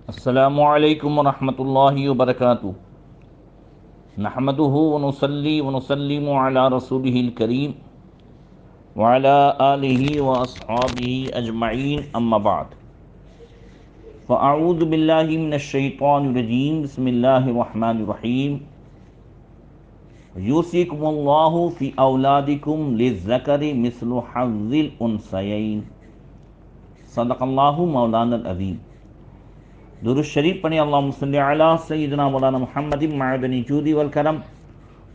السلام علیکم ورحمۃ اللہ وبرکاتہ۔ نحمدہ ونصلی ونسلم علی رسولہ الکریم وعلی آلہ واصحابہ اجمعین، اما بعد فاعوذ باللہ من الشیطان الرجیم، بسم اللہ الرحمن الرحیم۔ یوصیکم اللہ فی اولادکم للذکر مثل حظ الانثیین، صدق اللہ مولانا العظیم۔ درود شریف پڑھیں، اللہم صلی علی سیدنا مولانا محمد معدن الجود والکرم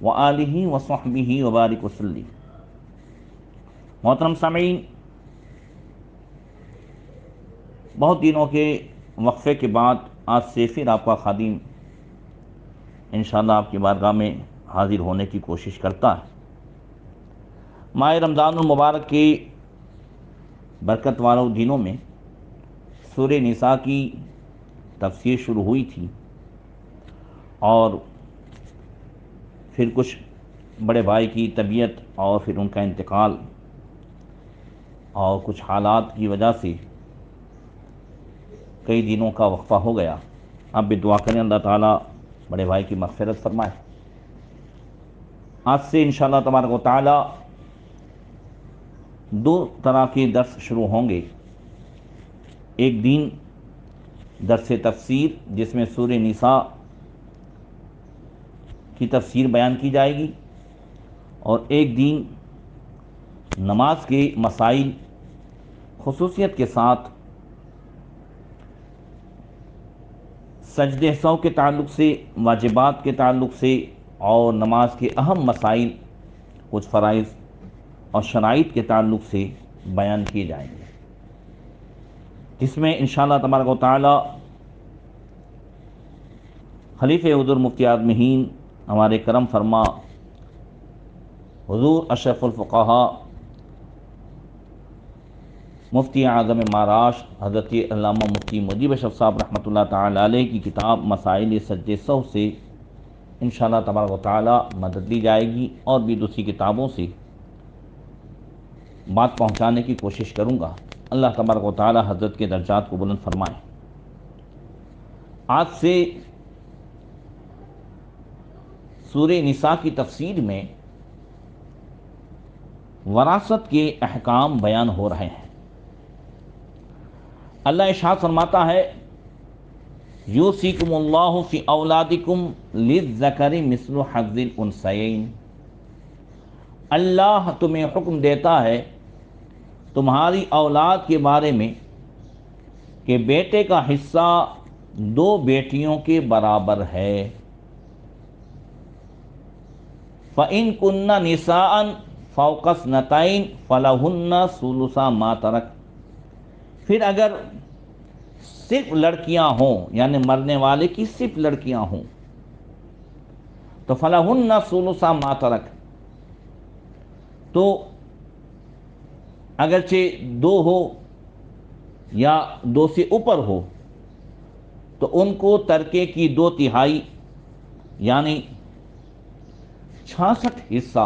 وآلہ وصحبہ وبارک وسلم۔ محترم سامعین، بہت دنوں کے وقفے کے بعد آج سے پھر آپ کا خادم انشاءاللہ آپ کی بارگاہ میں حاضر ہونے کی کوشش کرتا ہے۔ ماہ رمضان المبارک کے برکت والوں دنوں میں سورہ نساء کی تفسیر شروع ہوئی تھی، اور پھر کچھ بڑے بھائی کی طبیعت اور پھر ان کا انتقال اور کچھ حالات کی وجہ سے کئی دنوں کا وقفہ ہو گیا۔ اب بھی دعا کریں اللہ تعالیٰ بڑے بھائی کی مغفرت فرمائے۔ آج سے انشاءاللہ تبارک و تعالیٰ دو طرح کے درس شروع ہوں گے۔ ایک دن درس تفسیر جس میں سورہ نساء کی تفسیر بیان کی جائے گی، اور ایک دن نماز کے مسائل خصوصیت کے ساتھ سجدہ سہو کے تعلق سے، واجبات کے تعلق سے اور نماز کے اہم مسائل کچھ فرائض اور شرائط کے تعلق سے بیان کیے جائیں گے، جس میں انشاءاللہ تبارک و تعالی خلیفہ حضور مفتی اعظم ہند ہمارے کرم فرما حضور اشرف الفقہاء مفتی اعظم مہاراشٹر حضرت علامہ مفتی مجیب اشرف صاحب رحمۃ اللہ تعالی علیہ کی کتاب مسائل سجدہ سہو سے انشاءاللہ تبارک و تعالی مدد لی جائے گی، اور بھی دوسری کتابوں سے بات پہنچانے کی کوشش کروں گا۔ اللہ تبارک و تعالی حضرت کے درجات کو بلند فرمائے۔ آج سے سورہ نساء کی تفسیر میں وراثت کے احکام بیان ہو رہے ہیں۔ اللہ ارشاد فرماتا ہے، یوصیکم اللہ فی اولادکم للذکر مثل حظ الانثیین۔ اللہ تمہیں حکم دیتا ہے تمہاری اولاد کے بارے میں کہ بیٹے کا حصہ دو بیٹیوں کے برابر ہے۔ فَإِن كُنَّ نِسَاءً فَوْقَ اثْنَتَيْنِ فَلَهُنَّ ثُلُثَ مَا تَرَكَ۔ پھر اگر صرف لڑکیاں ہوں، یعنی مرنے والے کی صرف لڑکیاں ہوں، تو فَلَهُنَّ ثُلُثَ مَا تَرَكَ، تو اگرچہ دو ہو یا دو سے اوپر ہو تو ان کو ترکے کی 2/3 یعنی 66 حصہ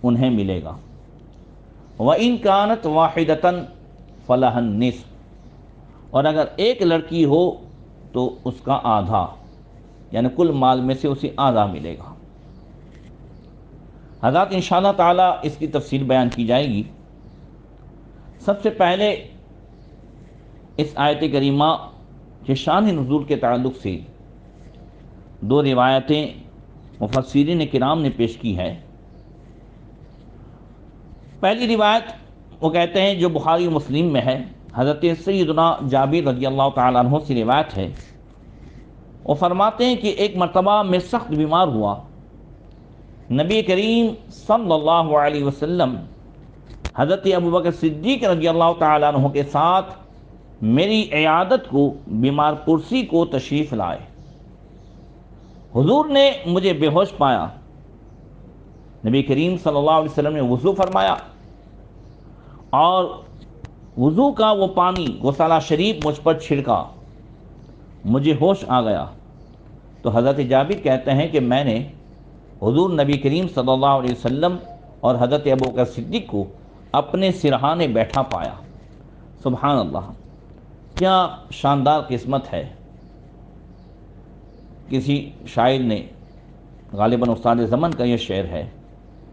انہیں ملے گا۔ وَإِن كَانَتْ وَاحِدَةً فَلَهَا النِّصْفُ، اور اگر ایک لڑکی ہو تو اس کا آدھا، یعنی کل مال میں سے اسے آدھا ملے گا۔ حضرات انشاءاللہ تعالی اس کی تفصیل بیان کی جائے گی۔ سب سے پہلے اس آیت کریمہ کے شان نزول کے تعلق سے دو روایتیں مفسرین کرام نے پیش کی ہے۔ پہلی روایت وہ کہتے ہیں جو بخاری مسلم میں ہے، حضرت سیدنا جابر رضی اللہ تعالیٰ عنہ سے روایت ہے۔ وہ فرماتے ہیں کہ ایک مرتبہ میں سخت بیمار ہوا، نبی کریم صلی اللہ علیہ وسلم حضرت ابوبکر صدیق رضی اللہ تعالیٰ عنہ کے ساتھ میری عیادت کو، بیمار پرسی کو تشریف لائے۔ حضور نے مجھے بے ہوش پایا، نبی کریم صلی اللہ علیہ وسلم نے وضو فرمایا، اور وضو کا وہ پانی غسلہ شریف مجھ پر چھڑکا، مجھے ہوش آ گیا۔ تو حضرت جابر کہتے ہیں کہ میں نے حضور نبی کریم صلی اللہ علیہ وسلم اور حضرت ابوبکر صدیق کو اپنے سرہانے بیٹھا پایا۔ سبحان اللہ۔ کیا شاندار قسمت ہے. کسی شاعر نے، غالباً استاد زمن کا یہ شعر ہے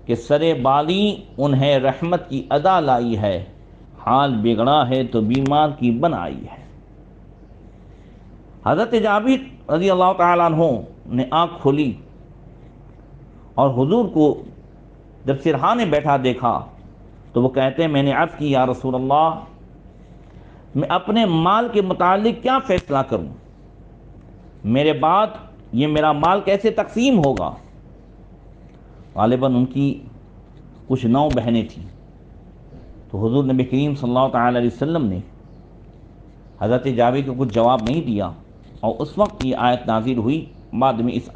کہ سرے بالی انہیں رحمت کی ادا لائی ہے، حال بگڑا ہے تو بیمار کی بنائی ہے. حضرت جابر رضی اللہ تعالیٰ عنہ نے آنکھ کھولی اور حضور کو جب سرہانے بیٹھا دیکھا تو وہ کہتے ہیں میں نے عرض کی یا رسول اللہ، میں اپنے مال کے متعلق کیا فیصلہ کروں؟ میرے بعد یہ میرا مال کیسے تقسیم ہوگا؟ غالباً ان کی کچھ 9 بہنیں تھیں. تو حضور نبی کریم صلی اللہ تعالی علیہ وسلم نے حضرت جابر کو کچھ جواب نہیں دیا، اور اس وقت یہ آیت نازل ہوئی. بعد میں اس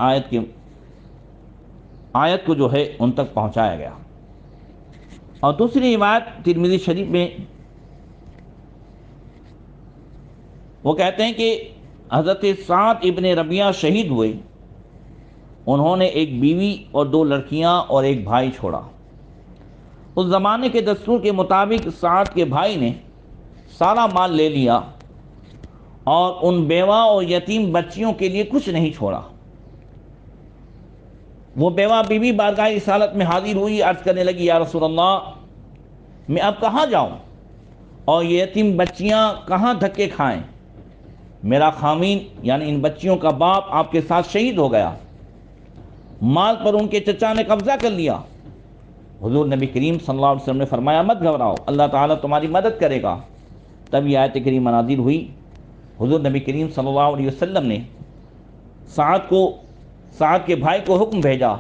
آیت کو جو ہے ان تک پہنچایا گیا. اور دوسری روایت ترمذی شریف میں وہ کہتے ہیں کہ حضرت سعد ابن ربیعہ شہید ہوئے. انہوں نے ایک بیوی اور 2 لڑکیاں اور ایک بھائی چھوڑا. اس زمانے کے دستور کے مطابق سعد کے بھائی نے سارا مال لے لیا اور ان بیوہ اور یتیم بچیوں کے لیے کچھ نہیں چھوڑا. وہ بیوہ بیوی بارگاہ رسالت میں حاضر ہوئی، عرض کرنے لگی یا رسول اللہ، میں اب کہاں جاؤں اور یہ یتیم بچیاں کہاں دھکے کھائیں؟ میرا خامین یعنی ان بچیوں کا باپ آپ کے ساتھ شہید ہو گیا، مال پر ان کے چچا نے قبضہ کر لیا. حضور نبی کریم صلی اللہ علیہ وسلم نے فرمایا مت گھبراؤ، اللہ تعالیٰ تمہاری مدد کرے گا. تب یہ آیت کریمہ نازل ہوئی. حضور نبی کریم صلی اللہ علیہ وسلم نے سعد کے بھائی کو حکم بھیجا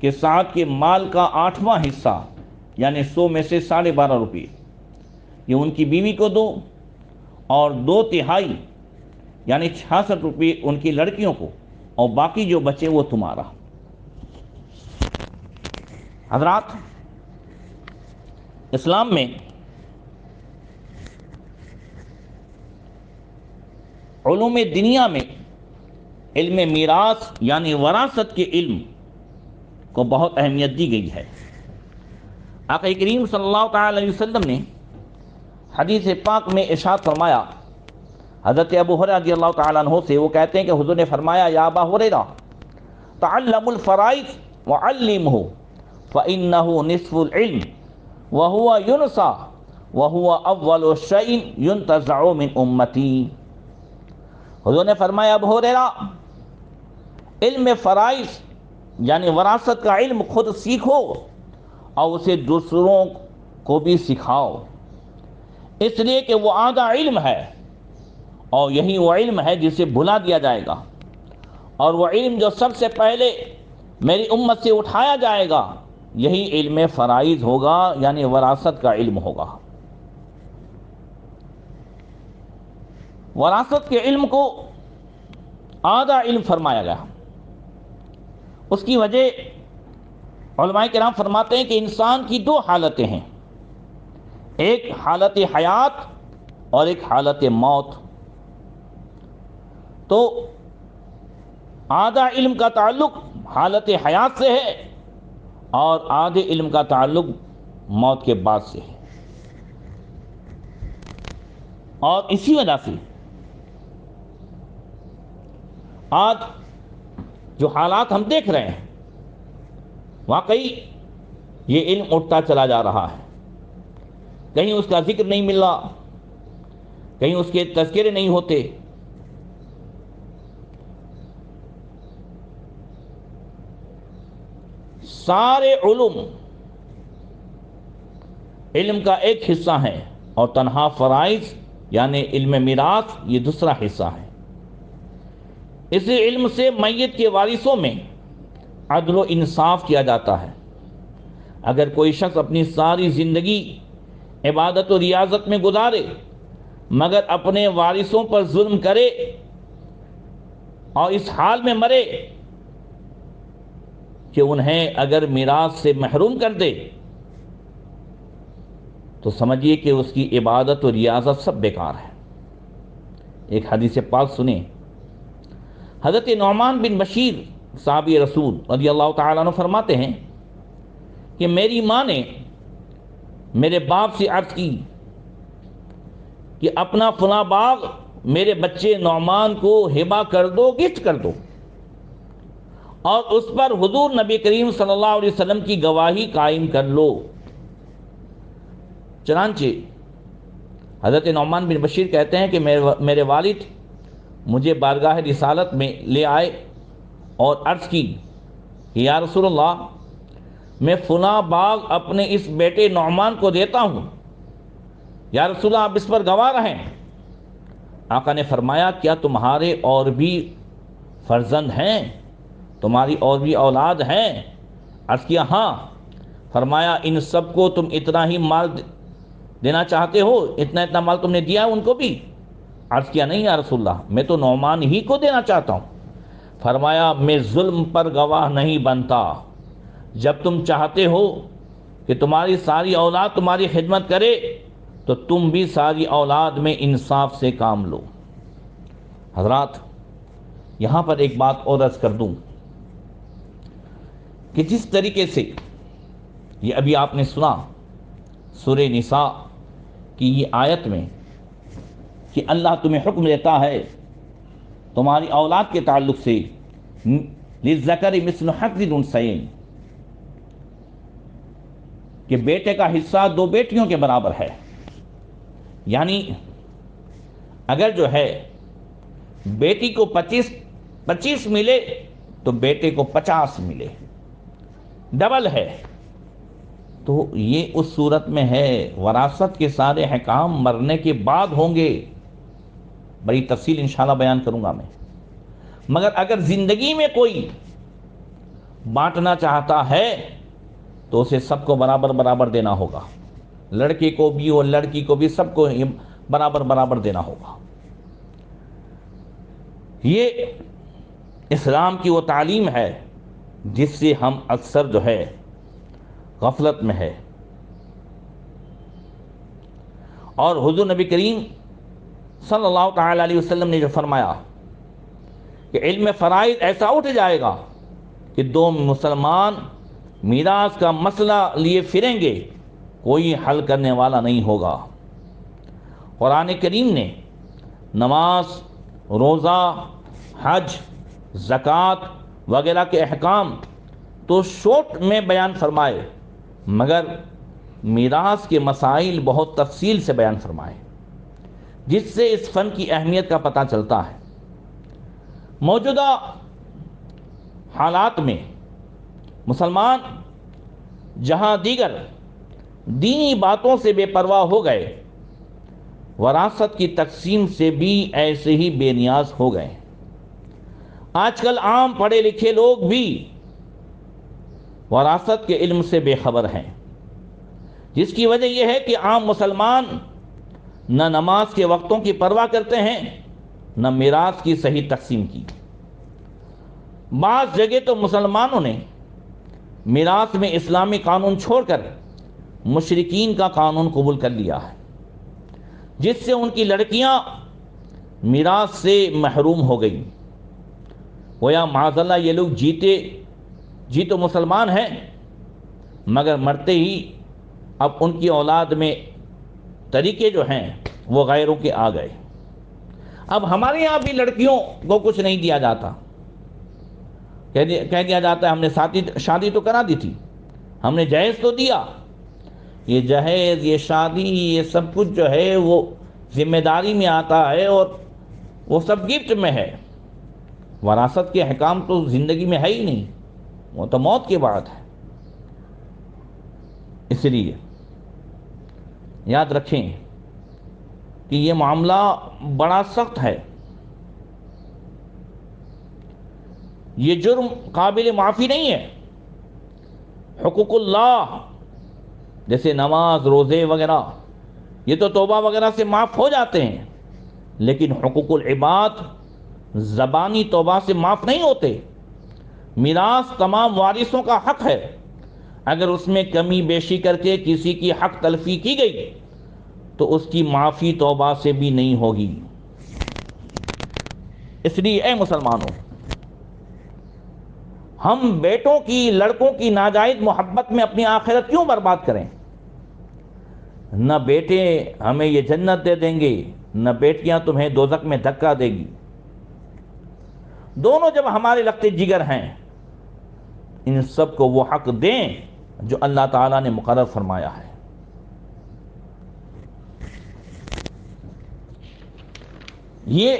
کہ سعد کے مال کا 8واں حصہ یعنی 100 میں سے 12.5 روپے یہ ان کی بیوی کو دو، اور 2/3 یعنی 66 روپے ان کی لڑکیوں کو، اور باقی جو بچے وہ تمہارا. حضرات، اسلام میں علوم دنیا میں علم میراث یعنی وراثت کے علم کو بہت اہمیت دی گئی ہے. آقا کریم صلی اللہ تعالی علیہ وسلم نے حدیث پاک میں ارشاد فرمایا، حضرت ابو ہریرہ رضی اللہ تعالیٰ عنہ سے وہ کہتے ہیں کہ حضور نے فرمایا یا ابا ہریرہ تعلموا الفرائض وعلموا فإنه نصف العلم وهو ينسى وهو اول شيء ينتزع من امتی. حضور نے فرمایا ابو ہریرہ علم فرائض یعنی وراثت کا علم خود سیکھو اور اسے دوسروں کو بھی سکھاؤ، اس لیے کہ وہ آدھا علم ہے اور یہی وہ علم ہے جسے بھلا دیا جائے گا، اور وہ علم جو سب سے پہلے میری امت سے اٹھایا جائے گا یہی علم فرائض ہوگا یعنی وراثت کا علم ہوگا. وراثت کے علم کو آدھا علم فرمایا گیا. اس کی وجہ علماء کرام فرماتے ہیں کہ انسان کی 2 حالتیں ہیں، ایک حالت حیات اور ایک حالت موت. تو آدھا علم کا تعلق حالت حیات سے ہے اور آدھے علم کا تعلق موت کے بعد سے ہے. اور اسی وجہ سے آج جو حالات ہم دیکھ رہے ہیں واقعی یہ علم اٹھتا چلا جا رہا ہے. کہیں اس کا ذکر نہیں مل رہا، کہیں اس کے تذکرے نہیں ہوتے. سارے علم کا ایک حصہ ہے اور تنہا فرائض یعنی علم میراث یہ دوسرا حصہ ہے. اسی علم سے میت کے وارثوں میں عدل و انصاف کیا جاتا ہے. اگر کوئی شخص اپنی ساری زندگی عبادت و ریاضت میں گزارے مگر اپنے وارثوں پر ظلم کرے اور اس حال میں مرے کہ انہیں اگر میراث سے محروم کر دے تو سمجھیے کہ اس کی عبادت و ریاضت سب بیکار ہے. ایک حدیث پاک سنیں. حضرت نعمان بن بشیر صحابی رسول رضی اللہ تعالیٰ عنہ فرماتے ہیں کہ میری ماں نے میرے باپ سے عرض کی کہ اپنا فلاں باغ میرے بچے نعمان کو ہبہ کر دو، گفٹ کر دو، اور اس پر حضور نبی کریم صلی اللہ علیہ وسلم کی گواہی قائم کر لو۔ چنانچہ حضرت نعمان بن بشیر کہتے ہیں کہ میرے والد مجھے بارگاہ رسالت میں لے آئے اور عرض کی کہ یا رسول اللہ، میں فلاں باغ اپنے اس بیٹے نعمان کو دیتا ہوں، یا رسول اللہ آپ اس پر گواہ رہیں۔ آقا نے فرمایا کیا تمہارے اور بھی فرزند ہیں، تمہاری اور بھی اولاد ہیں؟ عرض کیا ہاں۔ فرمایا ان سب کو تم اتنا ہی مال دینا چاہتے ہو، اتنا مال تم نے دیا ہے ان کو بھی؟ عرض کیا نہیں یا رسول اللہ، میں تو نعمان ہی کو دینا چاہتا ہوں۔ فرمایا میں ظلم پر گواہ نہیں بنتا، جب تم چاہتے ہو کہ تمہاری ساری اولاد تمہاری خدمت کرے تو تم بھی ساری اولاد میں انصاف سے کام لو۔ حضرات، یہاں پر ایک بات اور عرض کر دوں کہ جس طریقے سے یہ ابھی آپ نے سنا سورہ نساء کی یہ آیت میں کہ اللہ تمہیں حکم دیتا ہے تمہاری اولاد کے تعلق سے للذکر مثل حظ الانثیین، کہ بیٹے کا حصہ دو بیٹیوں کے برابر ہے، یعنی اگر جو ہے بیٹی کو 25 ملے تو بیٹے کو 50 ملے، ڈبل ہے۔ تو یہ اس صورت میں ہے، وراثت کے سارے احکام مرنے کے بعد ہوں گے، بڑی تفصیل انشاءاللہ بیان کروں گا میں۔ مگر اگر زندگی میں کوئی بانٹنا چاہتا ہے تو اسے سب کو برابر برابر دینا ہوگا، لڑکے کو بھی اور لڑکی کو بھی، سب کو برابر برابر دینا ہوگا۔ یہ اسلام کی وہ تعلیم ہے جس سے ہم اکثر جو ہے غفلت میں ہے۔ اور حضور نبی کریم صلی اللہ تعالی علیہ وسلم نے جو فرمایا کہ علم فرائض ایسا اٹھ جائے گا کہ دو مسلمان میراث کا مسئلہ لیے پھریں گے، کوئی حل کرنے والا نہیں ہوگا۔ قرآن کریم نے نماز، روزہ، حج، زکوٰۃ وغیرہ کے احکام تو شورٹ میں بیان فرمائے، مگر میراث کے مسائل بہت تفصیل سے بیان فرمائے، جس سے اس فن کی اہمیت کا پتہ چلتا ہے۔ موجودہ حالات میں مسلمان جہاں دیگر دینی باتوں سے بے پرواہ ہو گئے، وراثت کی تقسیم سے بھی ایسے ہی بے نیاز ہو گئے۔ آج کل عام پڑھے لکھے لوگ بھی وراثت کے علم سے بے خبر ہیں، جس کی وجہ یہ ہے کہ عام مسلمان نہ نماز کے وقتوں کی پرواہ کرتے ہیں، نہ میراث کی صحیح تقسیم کی۔ بعض جگہ تو مسلمانوں نے میراث میں اسلامی قانون چھوڑ کر مشرکین کا قانون قبول کر لیا ہے، جس سے ان کی لڑکیاں میراث سے محروم ہو گئیں۔ گویا معاذ اللہ یہ لوگ جی تو مسلمان ہیں، مگر مرتے ہی اب ان کی اولاد میں طریقے جو ہیں وہ غیروں کے آ گئے۔ اب ہمارے یہاں بھی لڑکیوں کو کچھ نہیں دیا جاتا، کہہ دیا جاتا ہے ہم نے شادی تو کرا دی تھی، ہم نے جہیز تو دیا۔ یہ جہیز، یہ شادی، یہ سب کچھ جو ہے وہ ذمہ داری میں آتا ہے اور وہ سب گفٹ میں ہے۔ وراثت کے احکام تو زندگی میں ہے ہی نہیں، وہ تو موت کے بعد ہے۔ اس لیے یاد رکھیں کہ یہ معاملہ بڑا سخت ہے، یہ جرم قابل معافی نہیں ہے۔ حقوق اللہ جیسے نماز، روزے وغیرہ یہ تو توبہ وغیرہ سے معاف ہو جاتے ہیں، لیکن حقوق العباد زبانی توبہ سے معاف نہیں ہوتے۔ میراث تمام وارثوں کا حق ہے، اگر اس میں کمی بیشی کر کے کسی کی حق تلفی کی گئی تو اس کی معافی توبہ سے بھی نہیں ہوگی۔ اس لیے اے مسلمانوں، ہم بیٹوں کی، لڑکوں کی ناجائز محبت میں اپنی آخرت کیوں برباد کریں؟ نہ بیٹے ہمیں یہ جنت دے دیں گے، نہ بیٹیاں تمہیں دوزخ میں دھکا دے گی۔ دونوں جب ہمارے لگتے جگر ہیں، ان سب کو وہ حق دیں جو اللہ تعالیٰ نے مقرر فرمایا ہے۔ یہ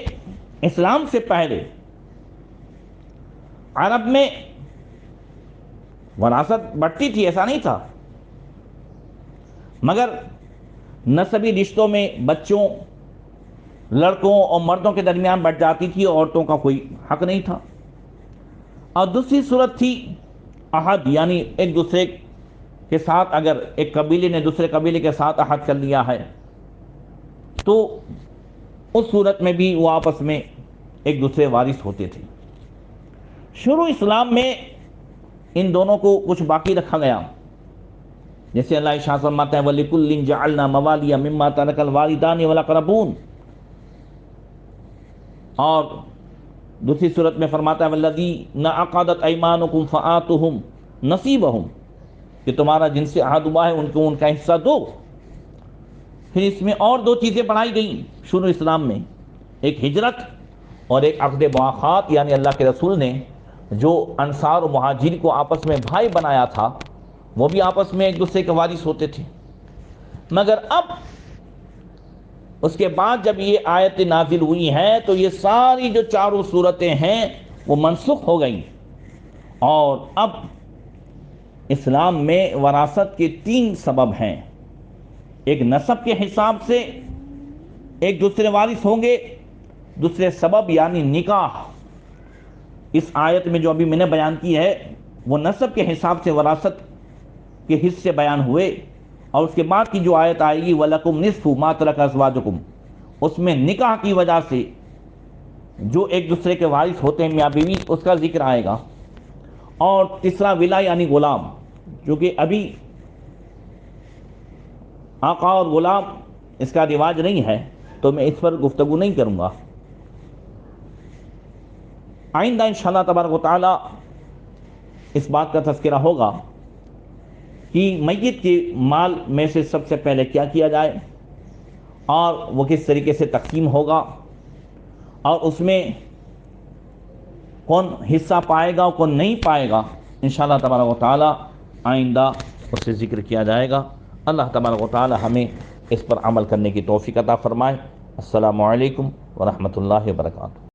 اسلام سے پہلے عرب میں وراثت بڑھتی تھی، ایسا نہیں تھا، مگر نسبی رشتوں میں بچوں، لڑکوں اور مردوں کے درمیان بڑھ جاتی تھی، عورتوں کا کوئی حق نہیں تھا۔ اور دوسری صورت تھی عہد، یعنی ایک دوسرے کے ساتھ اگر ایک قبیلے نے دوسرے قبیلے کے ساتھ عہد کر لیا ہے تو اس صورت میں بھی وہ آپس میں ایک دوسرے وارث ہوتے تھے۔ شروع اسلام میں ان دونوں کو کچھ باقی رکھا گیا، جیسے اللہ ارشاد فرماتا ہے وَلِكُلٍّ جَعَلْنَا مَوَالِيَ مِمَّا تَرَكَ الْوَالِدَانِ وَالْأَقْرَبُونَ، اور دوسری صورت میں فرماتا ہے وَالَّذِينَ عَقَدَتْ أَيْمَانُكُمْ فَآتُوهُمْ نَصِيبَهُمْ، کہ تمہارا جن سے عہد ہوا ہے ان کو ان کا حصہ دو۔ پھر اس میں اور دو چیزیں بڑھائی گئیں شروع اسلام میں، ایک ہجرت اور ایک عقد مواخات، یعنی اللہ کے رسول نے جو انصار و مہاجر کو آپس میں بھائی بنایا تھا وہ بھی آپس میں ایک دوسرے کے وارث ہوتے تھے۔ مگر اب اس کے بعد جب یہ آیت نازل ہوئی ہے تو یہ ساری جو چاروں صورتیں ہیں وہ منسوخ ہو گئیں، اور اب اسلام میں وراثت کے 3 سبب ہیں۔ ایک نسب کے حساب سے ایک دوسرے وارث ہوں گے، دوسرے سبب یعنی نکاح، اس آیت میں جو ابھی میں نے بیان کی ہے وہ نسب کے حساب سے وراثت کے حصے بیان ہوئے، اور اس کے بعد کی جو آیت آئے گی وَلَكُمْ نِصْفُ مَا تَرَكَ أَزْوَاجُكُمْ، اس میں نکاح کی وجہ سے جو ایک دوسرے کے وارث ہوتے ہیں میاں بیوی، اس کا ذکر آئے گا۔ اور تیسرا ولا یعنی غلام، جو کہ ابھی آقا اور غلام اس کا رواج نہیں ہے تو میں اس پر گفتگو نہیں کروں گا۔ آئندہ انشاءاللہ تبارک و تعالی اس بات کا تذکرہ ہوگا کہ میت کے مال میں سے سب سے پہلے کیا کیا جائے اور وہ کس طریقے سے تقسیم ہوگا، اور اس میں کون حصہ پائے گا اور کون نہیں پائے گا، انشاءاللہ تبارک و تعالی آئندہ اس سے ذکر کیا جائے گا۔ اللہ تبارک و تعالی ہمیں اس پر عمل کرنے کی توفیق عطا فرمائے۔ السلام علیکم ورحمۃ اللہ وبرکاتہ۔